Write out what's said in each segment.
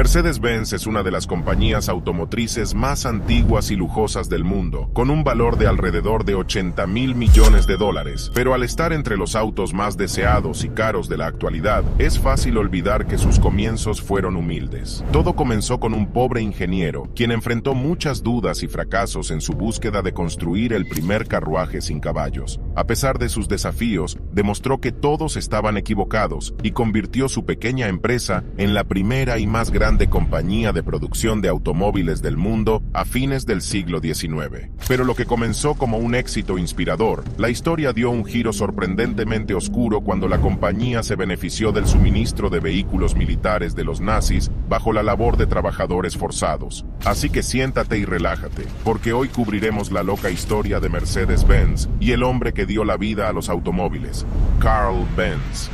Mercedes-Benz es una de las compañías automotrices más antiguas y lujosas del mundo, con un valor de alrededor de 80.000 millones de dólares. Pero al estar entre los autos más deseados y caros de la actualidad, es fácil olvidar que sus comienzos fueron humildes. Todo comenzó con un pobre ingeniero, quien enfrentó muchas dudas y fracasos en su búsqueda de construir el primer carruaje sin caballos. A pesar de sus desafíos, demostró que todos estaban equivocados y convirtió su pequeña empresa en la primera y más grande compañía de producción de automóviles del mundo a fines del siglo XIX. Pero lo que comenzó como un éxito inspirador, la historia dio un giro sorprendentemente oscuro cuando la compañía se benefició del suministro de vehículos militares de los nazis bajo la labor de trabajadores forzados. Así que siéntate y relájate, porque hoy cubriremos la loca historia de Mercedes-Benz y el hombre que dio la vida a los automóviles, Carl Benz.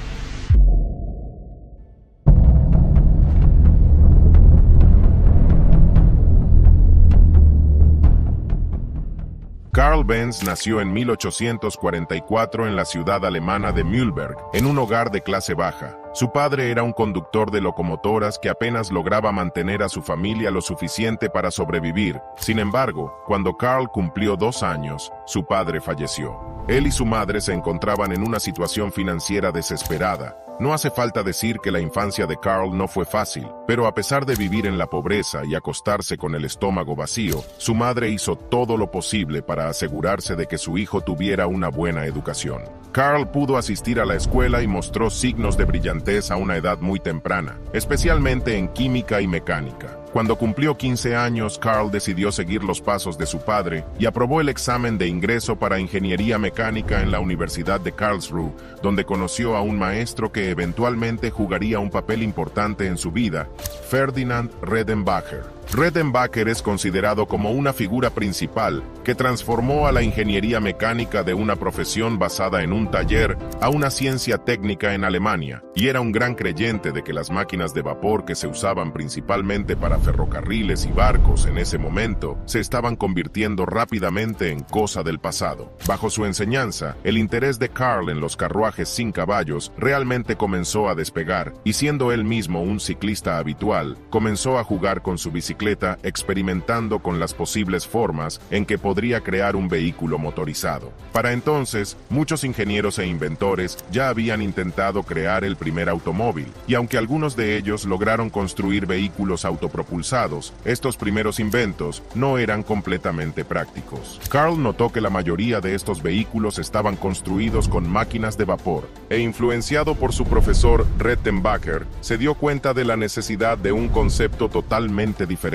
Carl Benz nació en 1844 en la ciudad alemana de Mühlberg, en un hogar de clase baja. Su padre era un conductor de locomotoras que apenas lograba mantener a su familia lo suficiente para sobrevivir. Sin embargo, cuando Carl cumplió 2 años, su padre falleció. Él y su madre se encontraban en una situación financiera desesperada. No hace falta decir que la infancia de Carl no fue fácil, pero a pesar de vivir en la pobreza y acostarse con el estómago vacío, su madre hizo todo lo posible para asegurarse de que su hijo tuviera una buena educación. Carl pudo asistir a la escuela y mostró signos de brillantez a una edad muy temprana, especialmente en química y mecánica. Cuando cumplió 15 años, Carl decidió seguir los pasos de su padre y aprobó el examen de ingreso para ingeniería mecánica en la Universidad de Karlsruhe, donde conoció a un maestro que eventualmente jugaría un papel importante en su vida, Ferdinand Redenbacher. Redenbacher es considerado como una figura principal que transformó a la ingeniería mecánica de una profesión basada en un taller a una ciencia técnica en Alemania, y era un gran creyente de que las máquinas de vapor que se usaban principalmente para ferrocarriles y barcos en ese momento se estaban convirtiendo rápidamente en cosa del pasado. Bajo su enseñanza, el interés de Carl en los carruajes sin caballos realmente comenzó a despegar, y siendo él mismo un ciclista habitual, comenzó a jugar con su bicicleta experimentando con las posibles formas en que podría crear un vehículo motorizado. Para entonces, muchos ingenieros e inventores ya habían intentado crear el primer automóvil, y aunque algunos de ellos lograron construir vehículos autopropulsados, estos primeros inventos no eran completamente prácticos. Carl notó que la mayoría de estos vehículos estaban construidos con máquinas de vapor, e influenciado por su profesor Redenbacher, se dio cuenta de la necesidad de un concepto totalmente diferente.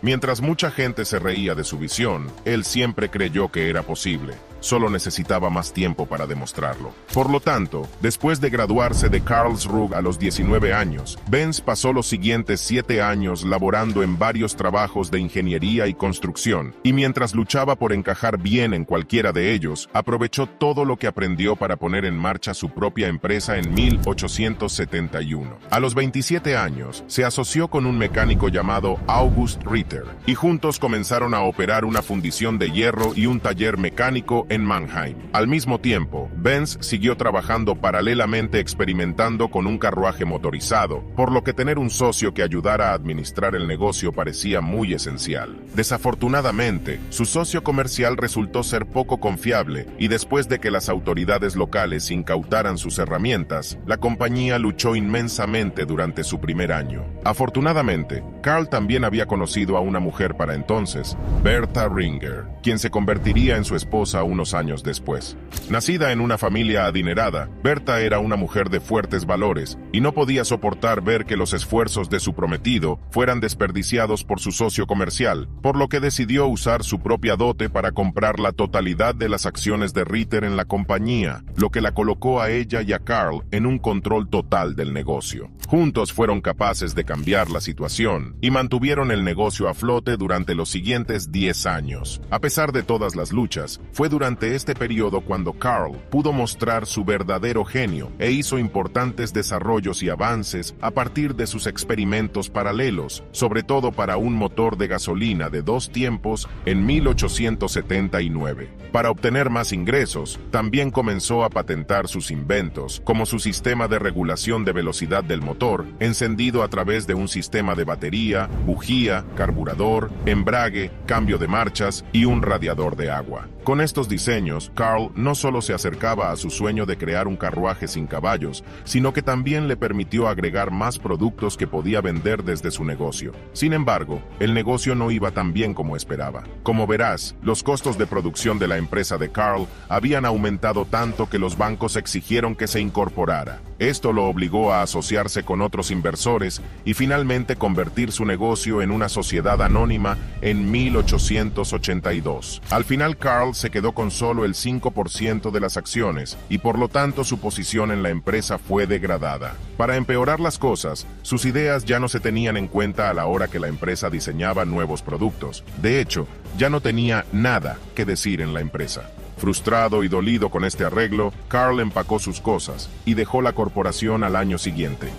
Mientras mucha gente se reía de su visión, él siempre creyó que era posible. Solo necesitaba más tiempo para demostrarlo. Por lo tanto, después de graduarse de Karlsruhe a los 19 años, Benz pasó los siguientes 7 años laborando en varios trabajos de ingeniería y construcción, y mientras luchaba por encajar bien en cualquiera de ellos, aprovechó todo lo que aprendió para poner en marcha su propia empresa en 1871. A los 27 años, se asoció con un mecánico llamado August Ritter, y juntos comenzaron a operar una fundición de hierro y un taller mecánico en Mannheim. Al mismo tiempo, Benz siguió trabajando paralelamente experimentando con un carruaje motorizado, por lo que tener un socio que ayudara a administrar el negocio parecía muy esencial. Desafortunadamente, su socio comercial resultó ser poco confiable, y después de que las autoridades locales incautaran sus herramientas, la compañía luchó inmensamente durante su primer año. Afortunadamente, Carl también había conocido a una mujer para entonces, Bertha Ringer, quien se convertiría en su esposa unos años después. Nacida en una familia adinerada, Bertha era una mujer de fuertes valores y no podía soportar ver que los esfuerzos de su prometido fueran desperdiciados por su socio comercial, por lo que decidió usar su propia dote para comprar la totalidad de las acciones de Ritter en la compañía, lo que la colocó a ella y a Carl en un control total del negocio. Juntos fueron capaces de cambiar la situación y mantuvieron el negocio a flote durante los siguientes 10 años. A pesar de todas las luchas, fue durante durante este periodo cuando Carl pudo mostrar su verdadero genio e hizo importantes desarrollos y avances a partir de sus experimentos paralelos, sobre todo para un motor de gasolina de 2 tiempos en 1879. Para obtener más ingresos, también comenzó a patentar sus inventos, como su sistema de regulación de velocidad del motor, encendido a través de un sistema de batería, bujía, carburador, embrague, cambio de marchas y un radiador de agua. Con estos diseños, Carl no solo se acercaba a su sueño de crear un carruaje sin caballos, sino que también le permitió agregar más productos que podía vender desde su negocio. Sin embargo, el negocio no iba tan bien como esperaba. Como verás, los costos de producción de la empresa de Carl habían aumentado tanto que los bancos exigieron que se incorporara. Esto lo obligó a asociarse con otros inversores y finalmente convertir su negocio en una sociedad anónima en 1882. Al final, Carl se quedó con solo el 5% de las acciones y por lo tanto su posición en la empresa fue degradada. Para empeorar las cosas, sus ideas ya no se tenían en cuenta a la hora que la empresa diseñaba nuevos productos. De hecho, ya no tenía nada que decir en la empresa. Frustrado y dolido con este arreglo, Carl empacó sus cosas y dejó la corporación al año siguiente.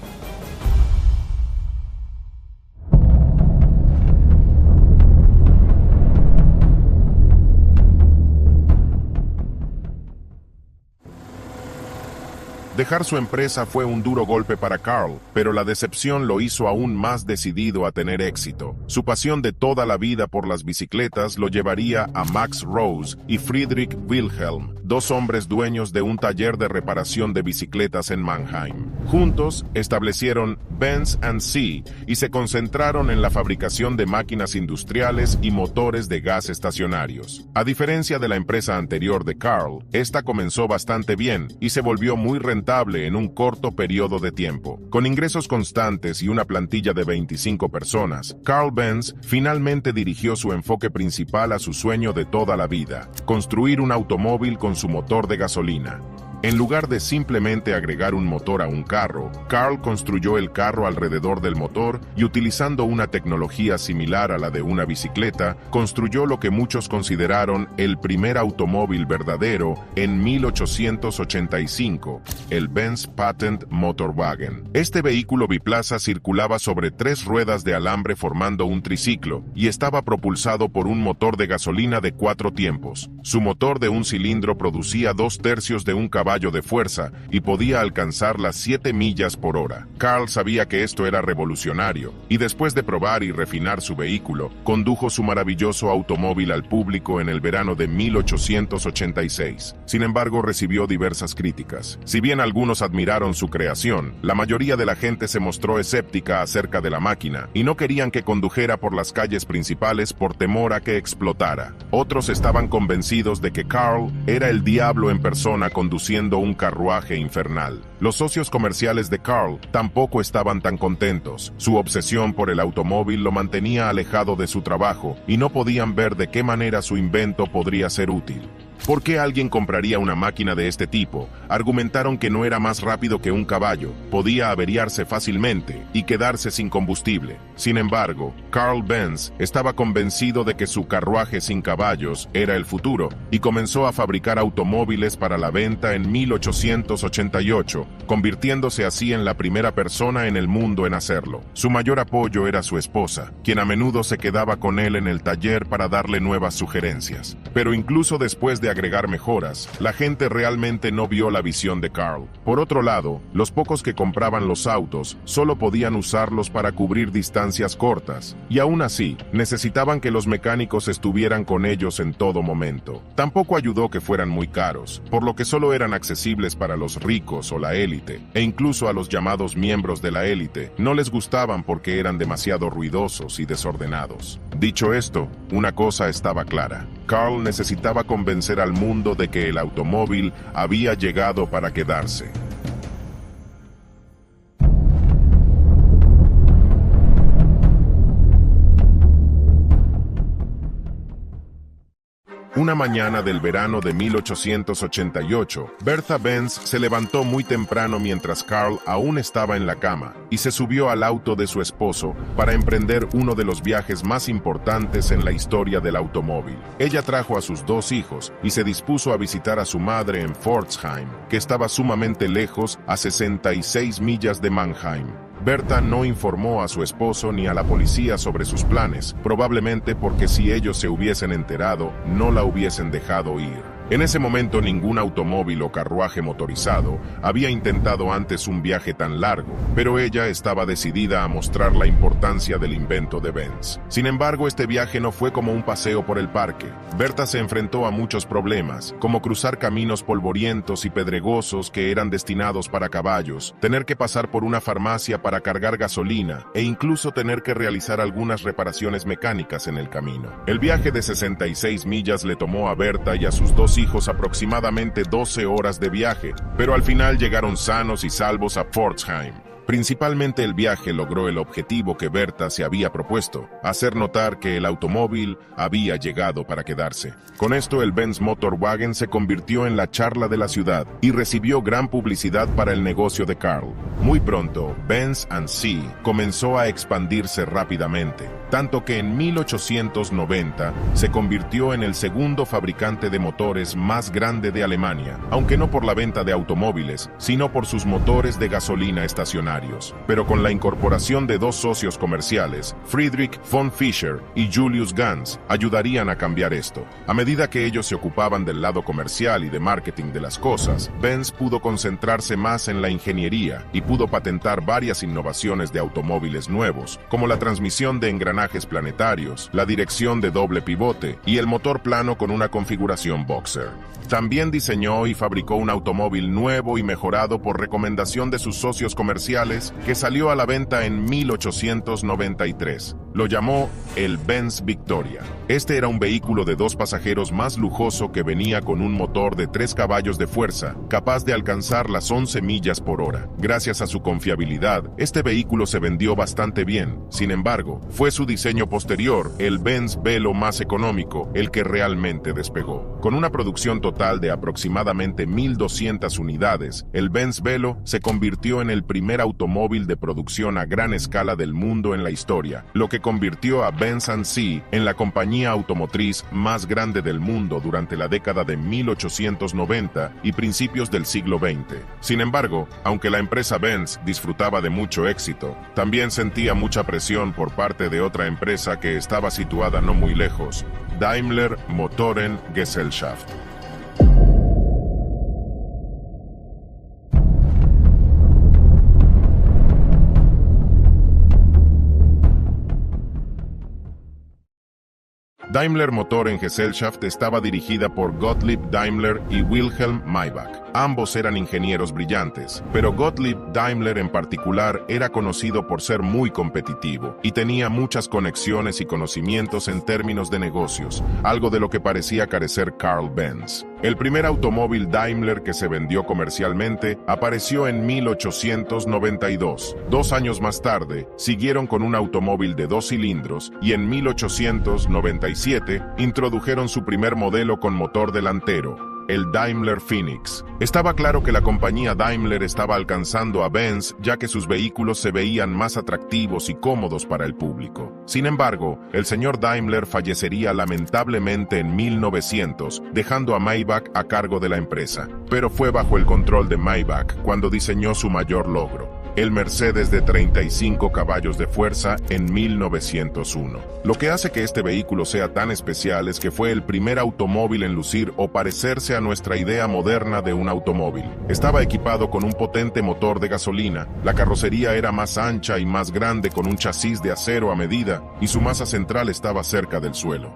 Dejar su empresa fue un duro golpe para Carl, pero la decepción lo hizo aún más decidido a tener éxito. Su pasión de toda la vida por las bicicletas lo llevaría a Max Rose y Friedrich Wilhelm, 2 hombres dueños de un taller de reparación de bicicletas en Mannheim. Juntos establecieron Benz & Cie y se concentraron en la fabricación de máquinas industriales y motores de gas estacionarios. A diferencia de la empresa anterior de Carl, esta comenzó bastante bien y se volvió muy rentable en un corto periodo de tiempo. Con ingresos constantes y una plantilla de 25 personas, Carl Benz finalmente dirigió su enfoque principal a su sueño de toda la vida: construir un automóvil con su motor de gasolina. En lugar de simplemente agregar un motor a un carro, Carl construyó el carro alrededor del motor y, utilizando una tecnología similar a la de una bicicleta, construyó lo que muchos consideraron el primer automóvil verdadero en 1885, el Benz Patent Motorwagen. Este vehículo biplaza circulaba sobre 3 ruedas de alambre formando un triciclo y estaba propulsado por un motor de gasolina de 4 tiempos. Su motor de un cilindro producía 2/3 de un caballo de fuerza y podía alcanzar las 7 millas por hora. Carl sabía que esto era revolucionario y después de probar y refinar su vehículo, condujo su maravilloso automóvil al público en el verano de 1886. Sin embargo, recibió diversas críticas. Si bien algunos admiraron su creación, la mayoría de la gente se mostró escéptica acerca de la máquina y no querían que condujera por las calles principales por temor a que explotara. Otros estaban convencidos de que Carl era el diablo en persona conduciendo un carruaje infernal. Los socios comerciales de Carl tampoco estaban tan contentos. Su obsesión por el automóvil lo mantenía alejado de su trabajo y no podían ver de qué manera su invento podría ser útil. ¿Por qué alguien compraría una máquina de este tipo? Argumentaron que no era más rápido que un caballo, podía averiarse fácilmente y quedarse sin combustible. Sin embargo, Carl Benz estaba convencido de que su carruaje sin caballos era el futuro y comenzó a fabricar automóviles para la venta en 1888, convirtiéndose así en la primera persona en el mundo en hacerlo. Su mayor apoyo era su esposa, quien a menudo se quedaba con él en el taller para darle nuevas sugerencias. Pero incluso después de agregar mejoras, la gente realmente no vio la visión de Carl. Por otro lado, los pocos que compraban los autos solo podían usarlos para cubrir distancias cortas, y aún así, necesitaban que los mecánicos estuvieran con ellos en todo momento. Tampoco ayudó que fueran muy caros, por lo que solo eran accesibles para los ricos o la élite, e incluso a los llamados miembros de la élite no les gustaban porque eran demasiado ruidosos y desordenados. Dicho esto, una cosa estaba clara: Carl necesitaba convencer al mundo de que el automóvil había llegado para quedarse. Una mañana del verano de 1888, Bertha Benz se levantó muy temprano mientras Carl aún estaba en la cama y se subió al auto de su esposo para emprender uno de los viajes más importantes en la historia del automóvil. Ella trajo a sus dos hijos y se dispuso a visitar a su madre en Pforzheim, que estaba sumamente lejos, a 66 millas de Mannheim. Bertha no informó a su esposo ni a la policía sobre sus planes, probablemente porque si ellos se hubiesen enterado, no la hubiesen dejado ir. En ese momento ningún automóvil o carruaje motorizado había intentado antes un viaje tan largo, pero ella estaba decidida a mostrar la importancia del invento de Benz. Sin embargo, este viaje no fue como un paseo por el parque. Bertha se enfrentó a muchos problemas, como cruzar caminos polvorientos y pedregosos que eran destinados para caballos, tener que pasar por una farmacia para cargar gasolina e incluso tener que realizar algunas reparaciones mecánicas en el camino. El viaje de 66 millas le tomó a Bertha y a sus dos hijos aproximadamente 12 horas de viaje, pero al final llegaron sanos y salvos a Pforzheim. Principalmente el viaje logró el objetivo que Bertha se había propuesto, hacer notar que el automóvil había llegado para quedarse. Con esto el Benz Motorwagen se convirtió en la charla de la ciudad y recibió gran publicidad para el negocio de Carl. Muy pronto, Benz & Cie comenzó a expandirse rápidamente, tanto que en 1890 se convirtió en el segundo fabricante de motores más grande de Alemania, aunque no por la venta de automóviles, sino por sus motores de gasolina estacionarios. Pero con la incorporación de dos socios comerciales, Friedrich von Fischer y Julius Ganz, ayudarían a cambiar esto. A medida que ellos se ocupaban del lado comercial y de marketing de las cosas, Benz pudo concentrarse más en la ingeniería y pudo patentar varias innovaciones de automóviles nuevos, como la transmisión de engranajes planetarios, la dirección de doble pivote y el motor plano con una configuración boxer. También diseñó y fabricó un automóvil nuevo y mejorado por recomendación de sus socios comerciales que salió a la venta en 1893. Lo llamó el Benz Victoria. Este era un vehículo de dos pasajeros más lujoso que venía con un motor de 3 caballos de fuerza, capaz de alcanzar las 11 millas por hora. Gracias a su confiabilidad, este vehículo se vendió bastante bien. Sin embargo, fue su diseño posterior, el Benz Velo más económico, el que realmente despegó. Con una producción total de aproximadamente 1.200 unidades, el Benz Velo se convirtió en el primer automóvil de producción a gran escala del mundo en la historia, lo que convirtió a Benz & Cie en la compañía automotriz más grande del mundo durante la década de 1890 y principios del siglo XX. Sin embargo, aunque la empresa Benz disfrutaba de mucho éxito, también sentía mucha presión por parte de otra empresa que estaba situada no muy lejos, Daimler Motoren Gesellschaft. Daimler Motoren Gesellschaft estaba dirigida por Gottlieb Daimler y Wilhelm Maybach. Ambos eran ingenieros brillantes, pero Gottlieb Daimler en particular era conocido por ser muy competitivo y tenía muchas conexiones y conocimientos en términos de negocios, algo de lo que parecía carecer Carl Benz. El primer automóvil Daimler que se vendió comercialmente apareció en 1892. 2 años más tarde, siguieron con un automóvil de 2 cilindros y en 1897 introdujeron su primer modelo con motor delantero, el Daimler Phoenix. Estaba claro que la compañía Daimler estaba alcanzando a Benz, ya que sus vehículos se veían más atractivos y cómodos para el público. Sin embargo, el señor Daimler fallecería lamentablemente en 1900, dejando a Maybach a cargo de la empresa. Pero fue bajo el control de Maybach cuando diseñó su mayor logro, el Mercedes de 35 caballos de fuerza en 1901. Lo que hace que este vehículo sea tan especial es que fue el primer automóvil en lucir o parecerse a nuestra idea moderna de un automóvil. Estaba equipado con un potente motor de gasolina, la carrocería era más ancha y más grande con un chasis de acero a medida y su masa central estaba cerca del suelo.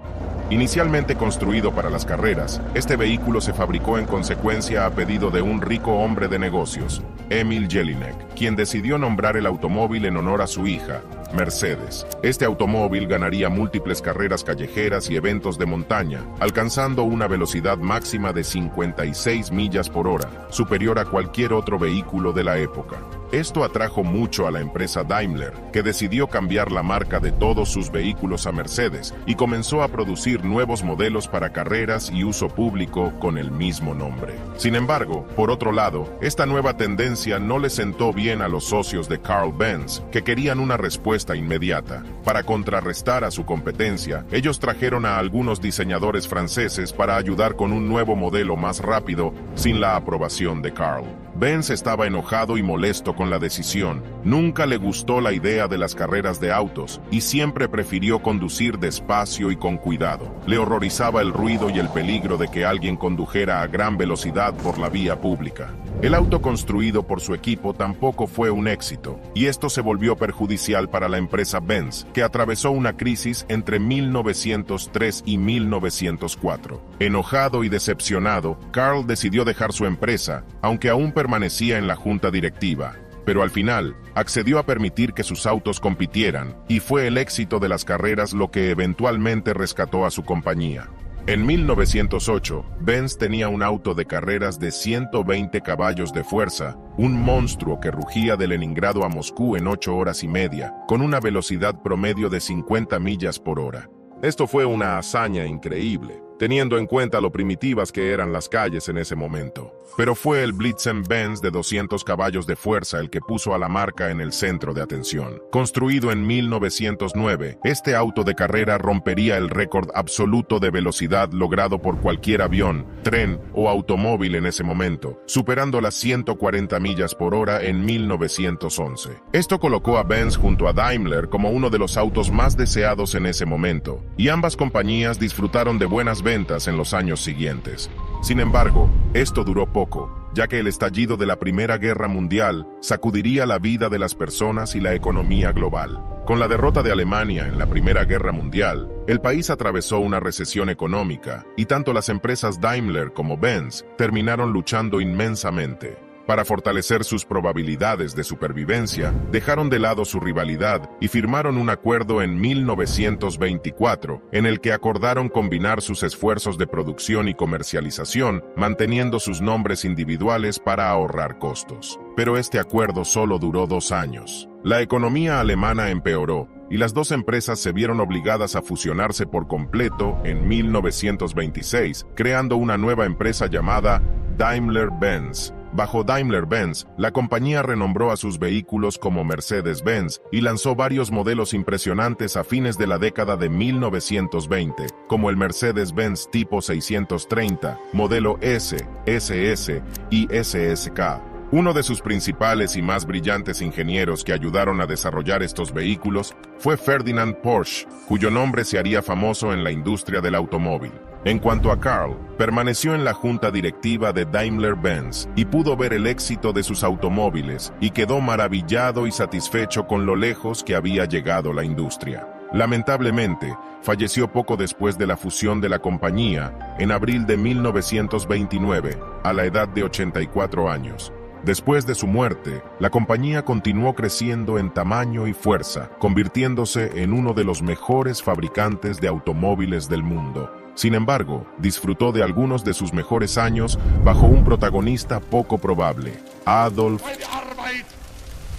Inicialmente construido para las carreras, este vehículo se fabricó en consecuencia a pedido de un rico hombre de negocios, Emil Jelinek, quien decidió nombrar el automóvil en honor a su hija, Mercedes. Este automóvil ganaría múltiples carreras callejeras y eventos de montaña, alcanzando una velocidad máxima de 56 millas por hora, superior a cualquier otro vehículo de la época. Esto atrajo mucho a la empresa Daimler, que decidió cambiar la marca de todos sus vehículos a Mercedes y comenzó a producir nuevos modelos para carreras y uso público con el mismo nombre. Sin embargo, por otro lado, esta nueva tendencia no le sentó bien a los socios de Carl Benz, que querían una respuesta inmediata. Para contrarrestar a su competencia, ellos trajeron a algunos diseñadores franceses para ayudar con un nuevo modelo más rápido, sin la aprobación de Carl. Benz estaba enojado y molesto con la decisión. Nunca le gustó la idea de las carreras de autos y siempre prefirió conducir despacio y con cuidado. Le horrorizaba el ruido y el peligro de que alguien condujera a gran velocidad por la vía pública. El auto construido por su equipo tampoco fue un éxito, y esto se volvió perjudicial para la empresa Benz, que atravesó una crisis entre 1903 y 1904. Enojado y decepcionado, Carl decidió dejar su empresa, aunque aún permanecía en la junta directiva. Pero al final, accedió a permitir que sus autos compitieran, y fue el éxito de las carreras lo que eventualmente rescató a su compañía. En 1908, Benz tenía un auto de carreras de 120 caballos de fuerza, un monstruo que rugía de Leningrado a Moscú en 8 horas y media, con una velocidad promedio de 50 millas por hora. Esto fue una hazaña increíble, teniendo en cuenta lo primitivas que eran las calles en ese momento. Pero fue el Blitzen-Benz de 200 caballos de fuerza el que puso a la marca en el centro de atención. Construido en 1909, este auto de carrera rompería el récord absoluto de velocidad logrado por cualquier avión, tren o automóvil en ese momento, superando las 140 millas por hora en 1911. Esto colocó a Benz junto a Daimler como uno de los autos más deseados en ese momento, y ambas compañías disfrutaron de buenas ventas en los años siguientes. Sin embargo, esto duró poco, ya que el estallido de la Primera Guerra Mundial sacudiría la vida de las personas y la economía global. Con la derrota de Alemania en la Primera Guerra Mundial, el país atravesó una recesión económica, y tanto las empresas Daimler como Benz terminaron luchando inmensamente. Para fortalecer sus probabilidades de supervivencia, dejaron de lado su rivalidad y firmaron un acuerdo en 1924, en el que acordaron combinar sus esfuerzos de producción y comercialización, manteniendo sus nombres individuales para ahorrar costos. Pero este acuerdo solo duró 2 años. La economía alemana empeoró, y las dos empresas se vieron obligadas a fusionarse por completo en 1926, creando una nueva empresa llamada Daimler-Benz. Bajo Daimler-Benz, la compañía renombró a sus vehículos como Mercedes-Benz y lanzó varios modelos impresionantes a fines de la década de 1920, como el Mercedes-Benz tipo 630, modelo S, SS y SSK. Uno de sus principales y más brillantes ingenieros que ayudaron a desarrollar estos vehículos fue Ferdinand Porsche, cuyo nombre se haría famoso en la industria del automóvil. En cuanto a Carl, permaneció en la junta directiva de Daimler-Benz y pudo ver el éxito de sus automóviles y quedó maravillado y satisfecho con lo lejos que había llegado la industria. Lamentablemente, falleció poco después de la fusión de la compañía, en abril de 1929, a la edad de 84 años. Después de su muerte, la compañía continuó creciendo en tamaño y fuerza, convirtiéndose en uno de los mejores fabricantes de automóviles del mundo. Sin embargo, disfrutó de algunos de sus mejores años bajo un protagonista poco probable, Adolf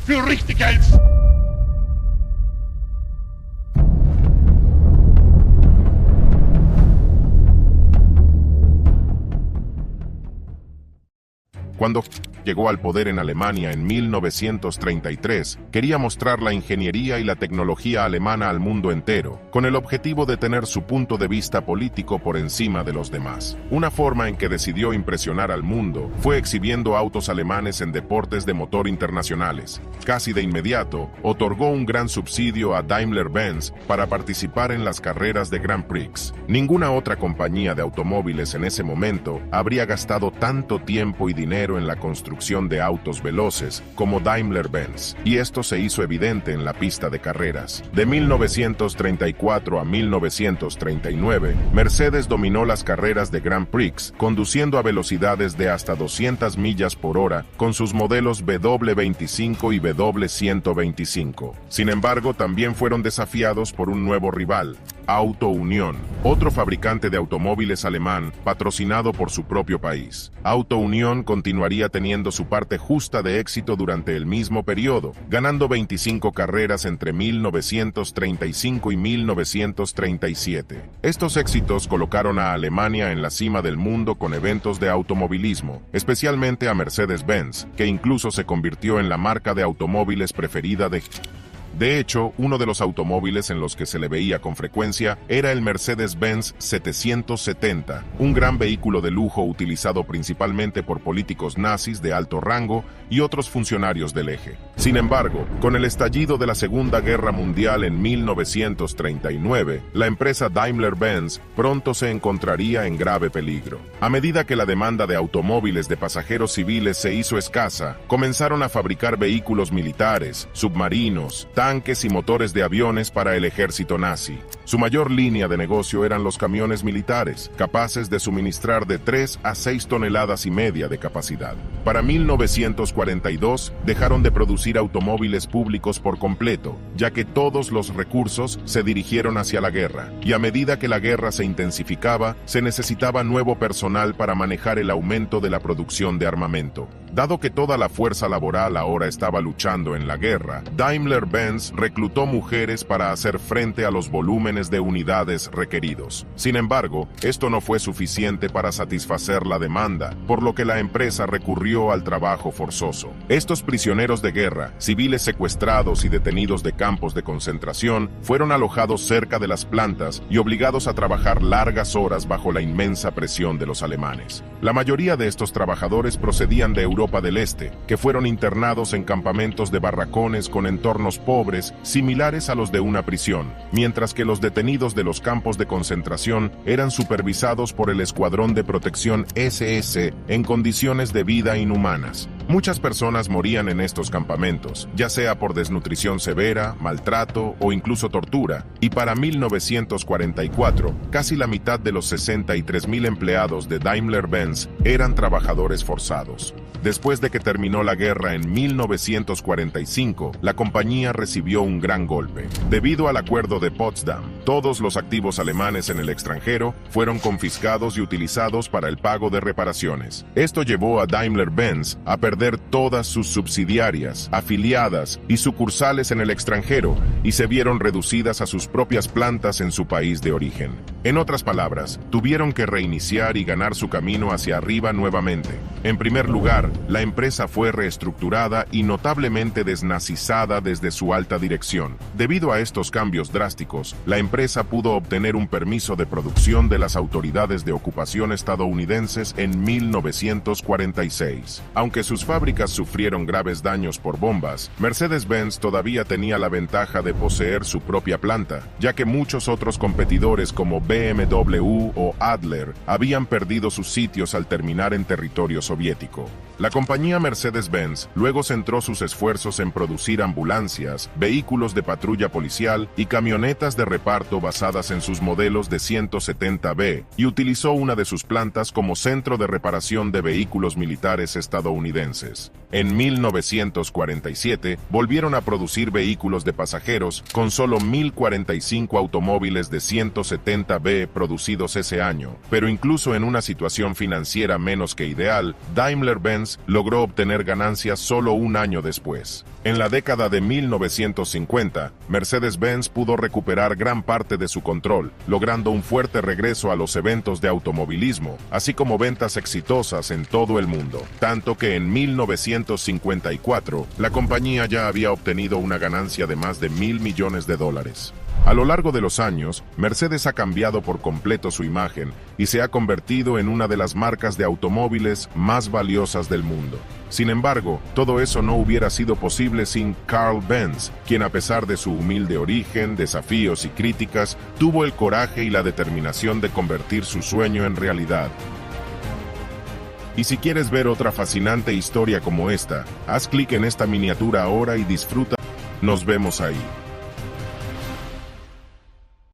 Hitler. Cuando llegó al poder en Alemania en 1933, quería mostrar la ingeniería y la tecnología alemana al mundo entero, con el objetivo de tener su punto de vista político por encima de los demás. Una forma en que decidió impresionar al mundo fue exhibiendo autos alemanes en deportes de motor internacionales. Casi de inmediato, otorgó un gran subsidio a Daimler-Benz para participar en las carreras de Grand Prix. Ninguna otra compañía de automóviles en ese momento habría gastado tanto tiempo y dinero en la construcción construcción de autos veloces, como Daimler-Benz, y esto se hizo evidente en la pista de carreras. De 1934 a 1939, Mercedes dominó las carreras de Grand Prix, conduciendo a velocidades de hasta 200 millas por hora con sus modelos W25 y W125. Sin embargo, también fueron desafiados por un nuevo rival, Auto Union, otro fabricante de automóviles alemán patrocinado por su propio país. Auto Union continuaría teniendo su parte justa de éxito durante el mismo periodo, ganando 25 carreras entre 1935 y 1937. Estos éxitos colocaron a Alemania en la cima del mundo con eventos de automovilismo, especialmente a Mercedes-Benz, que incluso se convirtió en la marca de automóviles preferida De hecho, uno de los automóviles en los que se le veía con frecuencia era el Mercedes-Benz 770, un gran vehículo de lujo utilizado principalmente por políticos nazis de alto rango y otros funcionarios del eje. Sin embargo, con el estallido de la Segunda Guerra Mundial en 1939, la empresa Daimler-Benz pronto se encontraría en grave peligro. A medida que la demanda de automóviles de pasajeros civiles se hizo escasa, comenzaron a fabricar vehículos militares, submarinos, tanques y motores de aviones para el ejército nazi. Su mayor línea de negocio eran los camiones militares, capaces de suministrar de 3 a 6 toneladas y media de capacidad. Para 1942, dejaron de producir automóviles públicos por completo, ya que todos los recursos se dirigieron hacia la guerra, y a medida que la guerra se intensificaba, se necesitaba nuevo personal para manejar el aumento de la producción de armamento. Dado que toda la fuerza laboral ahora estaba luchando en la guerra, Daimler-Benz reclutó mujeres para hacer frente a los volúmenes de unidades requeridos. Sin embargo, esto no fue suficiente para satisfacer la demanda, por lo que la empresa recurrió al trabajo forzoso. Estos prisioneros de guerra, civiles secuestrados y detenidos de campos de concentración, fueron alojados cerca de las plantas y obligados a trabajar largas horas bajo la inmensa presión de los alemanes. La mayoría de estos trabajadores procedían de Europa del Este, que fueron internados en campamentos de barracones con entornos pobres, similares a los de una prisión, mientras que los detenidos de los campos de concentración eran supervisados por el Escuadrón de Protección SS en condiciones de vida inhumanas. Muchas personas morían en estos campamentos, ya sea por desnutrición severa, maltrato o incluso tortura, y para 1944, casi la mitad de los 63.000 empleados de Daimler-Benz eran trabajadores forzados. Después de que terminó la guerra en 1945, la compañía recibió un gran golpe. Debido al Acuerdo de Potsdam, todos los activos alemanes en el extranjero fueron confiscados y utilizados para el pago de reparaciones. Esto llevó a Daimler-Benz a perder todas sus subsidiarias, afiliadas y sucursales en el extranjero y se vieron reducidas a sus propias plantas en su país de origen. En otras palabras, tuvieron que reiniciar y ganar su camino hacia arriba nuevamente. En primer lugar, la empresa fue reestructurada y notablemente desnazizada desde su alta dirección. Debido a estos cambios drásticos, la empresa pudo obtener un permiso de producción de las autoridades de ocupación estadounidenses en 1946. Aunque sus fábricas sufrieron graves daños por bombas, Mercedes-Benz todavía tenía la ventaja de poseer su propia planta, ya que muchos otros competidores como BMW o Adler habían perdido sus sitios al terminar en territorio soviético. La compañía Mercedes-Benz luego centró sus esfuerzos en producir ambulancias, vehículos de patrulla policial y camionetas de reparto basadas en sus modelos de 170B y utilizó una de sus plantas como centro de reparación de vehículos militares estadounidenses. En 1947 volvieron a producir vehículos de pasajeros con solo 1.045 automóviles de 170B producidos ese año, pero incluso en una situación financiera menos que ideal, Daimler-Benz logró obtener ganancias solo un año después. En la década de 1950, Mercedes-Benz pudo recuperar gran parte de su control, logrando un fuerte regreso a los eventos de automovilismo, así como ventas exitosas en todo el mundo, tanto que en 1954 la compañía ya había obtenido una ganancia de más de $1.000 millones. A lo largo de los años, Mercedes ha cambiado por completo su imagen y se ha convertido en una de las marcas de automóviles más valiosas del mundo. Sin embargo, todo eso no hubiera sido posible sin Carl Benz, quien a pesar de su humilde origen, desafíos y críticas, tuvo el coraje y la determinación de convertir su sueño en realidad. Y si quieres ver otra fascinante historia como esta, haz clic en esta miniatura ahora y disfruta. Nos vemos ahí.